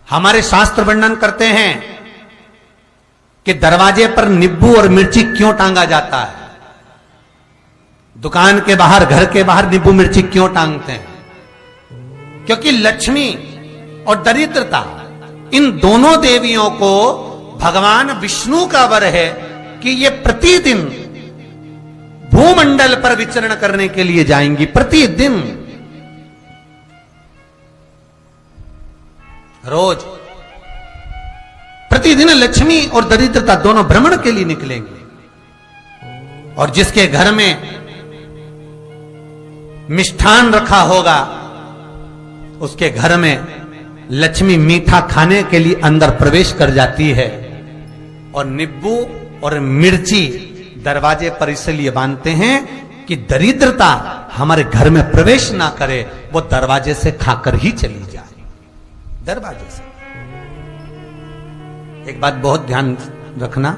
हमारे शास्त्र वर्णन करते हैं कि दरवाजे पर नींबू और मिर्ची क्यों टांगा जाता है। दुकान के बाहर, घर के बाहर नींबू मिर्ची क्यों टांगते हैं? क्योंकि लक्ष्मी और दरिद्रता, इन दोनों देवियों को भगवान विष्णु का वर है कि ये प्रतिदिन भूमंडल पर विचरण करने के लिए जाएंगी। प्रतिदिन, रोज प्रतिदिन लक्ष्मी और दरिद्रता दोनों भ्रमण के लिए निकलेंगे। और जिसके घर में मिष्ठान रखा होगा, उसके घर में लक्ष्मी मीठा खाने के लिए अंदर प्रवेश कर जाती है। और नींबू और मिर्ची दरवाजे पर इसलिए बांधते हैं कि दरिद्रता हमारे घर में प्रवेश ना करे, वो दरवाजे से खाकर ही चली जाए। दरवाजे से। एक बात बहुत ध्यान रखना,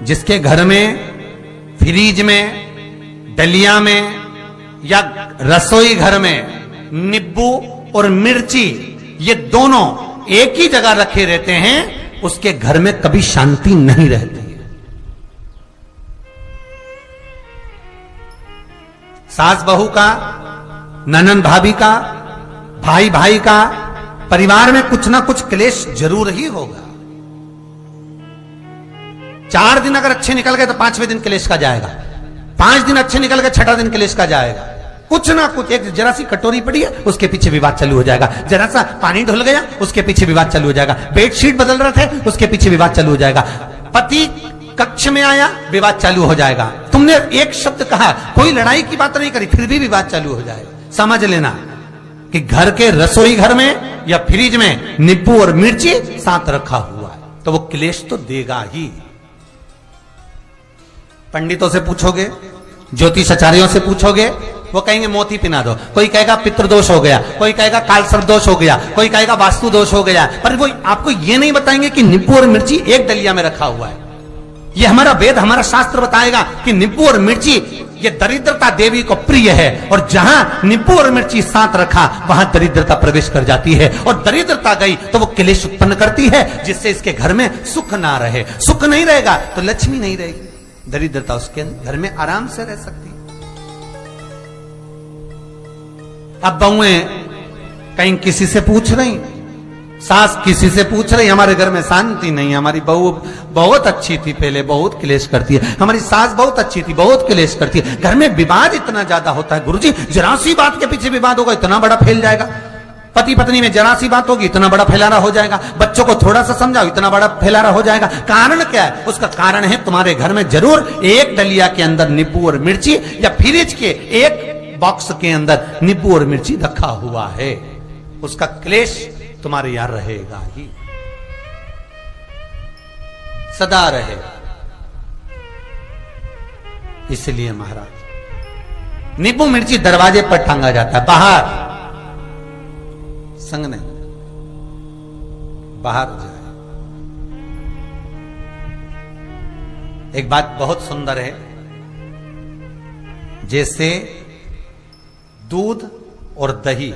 जिसके घर में, फ्रिज में, डलिया में या रसोई घर में नींबू और मिर्ची ये दोनों एक ही जगह रखे रहते हैं, उसके घर में कभी शांति नहीं रहती है। सास बहू का, ननंद भाभी का, भाई भाई का, परिवार में कुछ ना कुछ क्लेश जरूर ही होगा। 4 दिन अगर अच्छे निकल गए तो 5वें दिन क्लेश का जाएगा। 5 दिन अच्छे निकल गए, 6ठा दिन क्लेश का जाएगा। कुछ ना कुछ, एक जरा सी कटोरी पड़ी है उसके पीछे विवाद चालू हो जाएगा, जरा सा पानी ढुल गया उसके पीछे विवाद चालू हो जाएगा, बेडशीट बदल रहे थे उसके पीछे विवाद चालू हो जाएगा, पति कक्ष में आया विवाद चालू हो जाएगा, तुमने एक शब्द कहा, कोई लड़ाई की बात नहीं करी, फिर भी विवाद चालू हो जाएगा। समझ लेना कि घर के रसोई घर में या फ्रिज में नींबू और मिर्ची साथ रखा हुआ है तो वो क्लेश तो देगा ही। पंडितों से पूछोगे, ज्योतिषाचार्यों से पूछोगे, वो कहेंगे मोती पिना दो, कोई कहेगा पितृदोष हो गया, कोई कहेगा कालसर्प दोष हो गया, कोई कहेगा वास्तु दोष हो गया, पर वो आपको ये नहीं बताएंगे कि नींबू और मिर्ची एक डलिया में रखा हुआ है। ये हमारा वेद, हमारा शास्त्र बताएगा कि नींबू और मिर्ची ये दरिद्रता देवी को प्रिय है, और जहां नींबू और मिर्ची साथ रखा वहां दरिद्रता प्रवेश कर जाती है, और दरिद्रता गई तो वो क्लेश उत्पन्न करती है, जिससे इसके घर में सुख ना रहे। सुख नहीं रहेगा तो लक्ष्मी नहीं रहेगी, दरिद्रता उसके घर में आराम से रह सकती है। अब बहुएं कहीं किसी से पूछ रही, सास किसी से पूछ रही, हमारे घर में शांति नहीं, हमारी बहू बहुत अच्छी थी पहले, बहुत क्लेश करती है, हमारी सास बहुत अच्छी थी, बहुत क्लेश करती है, घर में विवाद इतना ज्यादा होता है। गुरुजी, जरा सी बात के पीछे विवाद होगा इतना बड़ा फैल जाएगा, पति पत्नी में जरा सी बात होगी इतना बड़ा फैलाना हो जाएगा, बच्चों को थोड़ा सा समझाओ इतना बड़ा फैलाना हो जाएगा। कारण क्या है? उसका कारण है तुम्हारे घर में जरूर एक डलिया के अंदर नींबू और मिर्ची या फ्रिज के एक बॉक्स के अंदर नींबू और मिर्ची रखा हुआ है, उसका क्लेश तुम्हारे यार रहेगा ही, सदा रहेगा। इसलिए महाराज नींबू मिर्ची दरवाजे पर टांगा जाता है, बाहर संग नहीं, बाहर जाए। एक बात बहुत सुंदर है, जैसे दूध और दही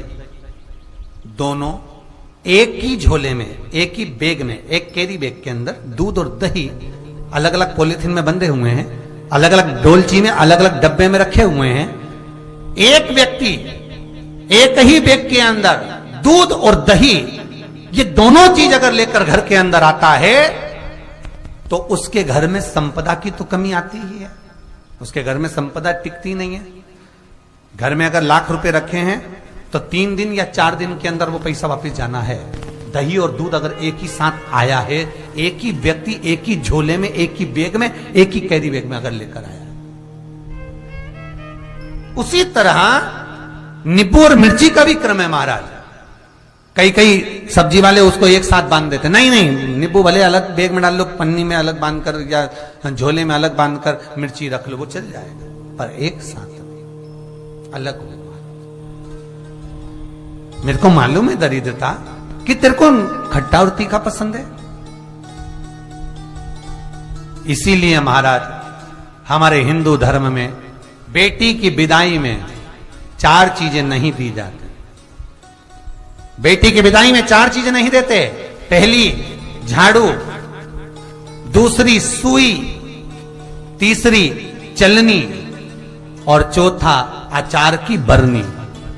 दोनों एक ही झोले में, एक ही बैग में, एक कैरी बैग के अंदर दूध और दही अलग अलग पॉलिथीन में बंधे हुए हैं, अलग अलग डोलची में, अलग अलग डब्बे में रखे हुए हैं। एक व्यक्ति एक ही बैग के अंदर दूध और दही ये दोनों चीज अगर लेकर घर के अंदर आता है तो उसके घर में संपदा की तो कमी आती ही है, उसके घर में संपदा टिकती नहीं है। घर में अगर लाख रुपए रखे हैं तो 3 दिन या 4 दिन के अंदर वो पैसा वापस जाना है। दही और दूध अगर एक ही साथ आया है, एक ही व्यक्ति एक ही झोले में, एक ही बैग में, एक ही कैरी बैग में अगर लेकर आया, उसी तरह नींबू और मिर्ची का भी क्रम है महाराज। कई सब्जी वाले उसको एक साथ बांध देते, नहीं नहीं, नींबू भले अलग बैग में डाल लो, पन्नी में अलग बांधकर या झोले में अलग बांधकर मिर्ची रख लो, वो चल जाएगा, पर एक साथ अलग होगा। मेरे को मालूम है दरिद्रता कि तेरे को खट्टा और तीखा पसंद है, इसीलिए महाराज हमारे हिंदू धर्म में बेटी की विदाई में 4 चीजें नहीं दी जाती। बेटी की विदाई में 4 चीजें नहीं देते। पहली झाड़ू, दूसरी सुई, तीसरी चलनी और चौथा अचार की बरनी।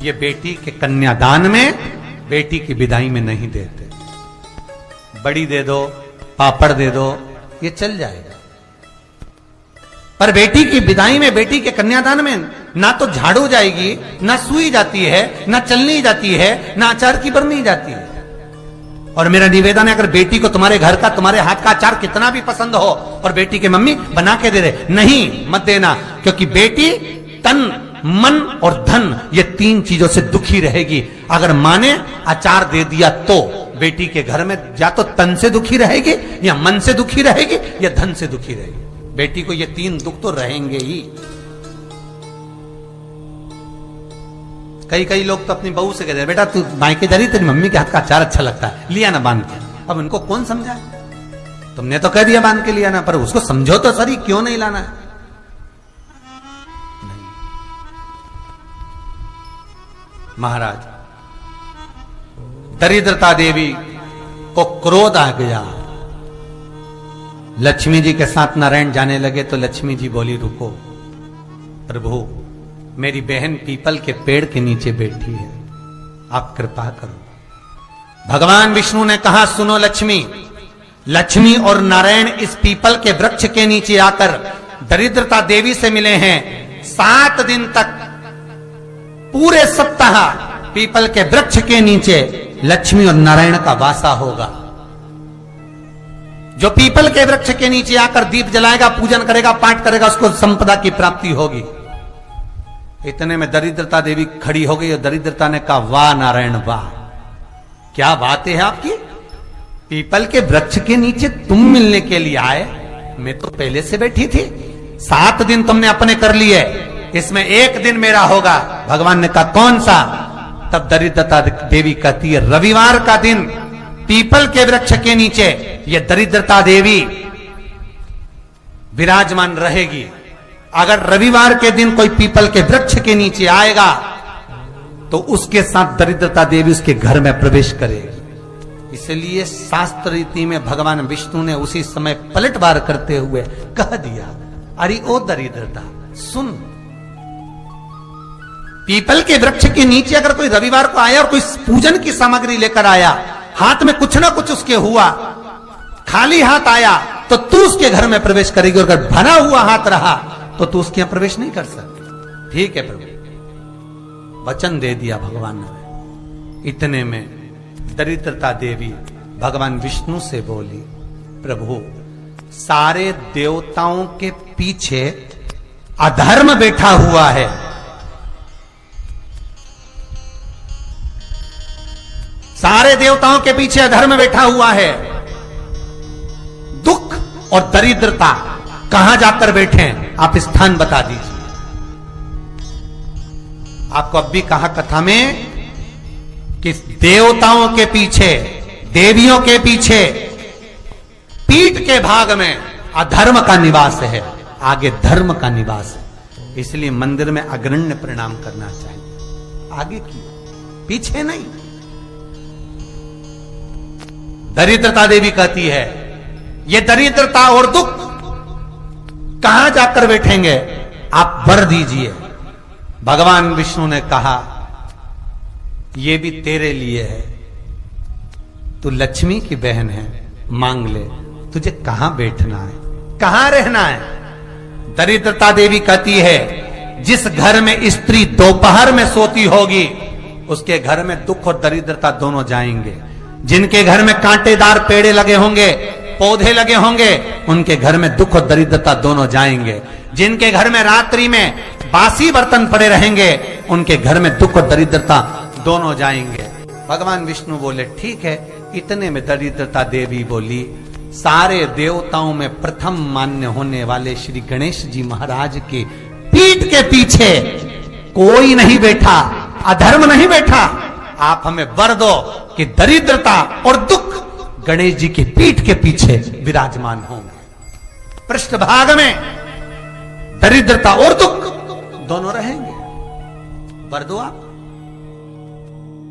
ये बेटी के कन्यादान में, बेटी की विदाई में नहीं देते। बड़ी दे दो, पापड़ दे दो, ये चल जाएगा, पर बेटी की विदाई में, बेटी के कन्यादान में ना तो झाड़ू जाएगी, ना सुई जाती है, ना चलनी जाती है, ना अचार की बरनी जाती है। और मेरा निवेदन है, अगर बेटी को तुम्हारे घर का, तुम्हारे हाथ का अचार कितना भी पसंद हो और बेटी के मम्मी बना के दे दे, नहीं, मत देना, क्योंकि बेटी तन, मन और धन, ये 3 चीजों से दुखी रहेगी। अगर मां ने अचार दे दिया तो बेटी के घर में या तो तन से दुखी रहेगी, या मन से दुखी रहेगी, या धन से दुखी रहेगी। बेटी को ये 3 दुख तो रहेंगे ही। कई लोग तो अपनी बहू से कहते हैं, बेटा तू मायके जा रही, तेरी मम्मी के हाथ का अचार अच्छा लगता है, लिया ना बांध के। अब उनको कौन समझाए? तुमने तो कह दिया बांध के लिया ना, पर उसको समझो तो सही, क्यों नहीं लाना है? महाराज, दरिद्रता देवी को क्रोध आ गया। लक्ष्मी जी के साथ नारायण जाने लगे तो लक्ष्मी जी बोली, रुको प्रभु, मेरी बहन पीपल के पेड़ के नीचे बैठी है, आप कृपा करो। भगवान विष्णु ने कहा, सुनो लक्ष्मी, लक्ष्मी और नारायण इस पीपल के वृक्ष के नीचे आकर दरिद्रता देवी से मिले हैं। 7 दिन तक, पूरे सप्ताह पीपल के वृक्ष के नीचे लक्ष्मी और नारायण का वासा होगा। जो पीपल के वृक्ष के नीचे आकर दीप जलाएगा, पूजन करेगा, पाठ करेगा, उसको संपदा की प्राप्ति होगी। इतने में दरिद्रता देवी खड़ी हो गई और दरिद्रता ने कहा, वाह नारायण वाह, क्या बात है आपकी, पीपल के वृक्ष के नीचे तुम मिलने के लिए आए, मैं तो पहले से बैठी थी। 7 दिन तुमने अपने कर लिए, इसमें 1 दिन मेरा होगा। भगवान ने कहा, कौन सा? तब दरिद्रता देवी कहती है, रविवार का दिन पीपल के वृक्ष के नीचे ये दरिद्रता देवी विराजमान रहेगी। अगर रविवार के दिन कोई पीपल के वृक्ष के नीचे आएगा तो उसके साथ दरिद्रता देवी उसके घर में प्रवेश करेगी। इसलिए शास्त्र रीति में भगवान विष्णु ने उसी समय पलटवार करते हुए कह दिया, अरे ओ दरिद्रता सुन, पीपल के वृक्ष के नीचे अगर कोई रविवार को आया और कोई पूजन की सामग्री लेकर आया, हाथ में कुछ ना कुछ उसके हुआ, खाली हाथ आया, तो तू उसके घर में प्रवेश करेगी, और अगर भरा हुआ हाथ रहा तो तू उसके यहां प्रवेश नहीं कर सकती। ठीक है प्रभु, वचन दे दिया भगवान ने। इतने में दरिद्रता देवी भगवान विष्णु से बोली, प्रभु, सारे देवताओं के पीछे अधर्म बैठा हुआ है, सारे देवताओं के पीछे अधर्म बैठा हुआ है। दुख और दरिद्रता कहां जाकर बैठे हैं, आप स्थान बता दीजिए। आपको अब भी कहा कथा में कि देवताओं के पीछे, देवियों के पीछे, पीठ के भाग में अधर्म का निवास है, आगे धर्म का निवास है। इसलिए मंदिर में अग्रण्य प्रणाम करना चाहिए, आगे की, पीछे नहीं। दरिद्रता देवी कहती है, ये दरिद्रता और दुख कहां जाकर बैठेंगे, आप वर दीजिए। भगवान विष्णु ने कहा, ये भी तेरे लिए है, तू लक्ष्मी की बहन है, मांग ले, तुझे कहां बैठना है, कहां रहना है। दरिद्रता देवी कहती है, जिस घर में स्त्री दोपहर में सोती होगी उसके घर में दुख और दरिद्रता दोनों जाएंगे। जिनके घर में कांटेदार पेड़े लगे होंगे, पौधे लगे होंगे, उनके घर में दुख और दरिद्रता दोनों जाएंगे। जिनके घर में रात्रि में बासी बर्तन पड़े रहेंगे, उनके घर में दुख और दरिद्रता दोनों जाएंगे। भगवान विष्णु बोले, ठीक है। इतने में दरिद्रता देवी बोली, सारे देवताओं में प्रथम मान्य होने वाले श्री गणेश जी महाराज के पीठ के पीछे कोई नहीं बैठा, अधर्म नहीं बैठा। आप हमें वर दो कि दरिद्रता और दुख गणेश जी की पीठ के पीछे विराजमान होंगे, पृष्ठभाग में दरिद्रता और दुख दोनों रहेंगे। वर दो आप।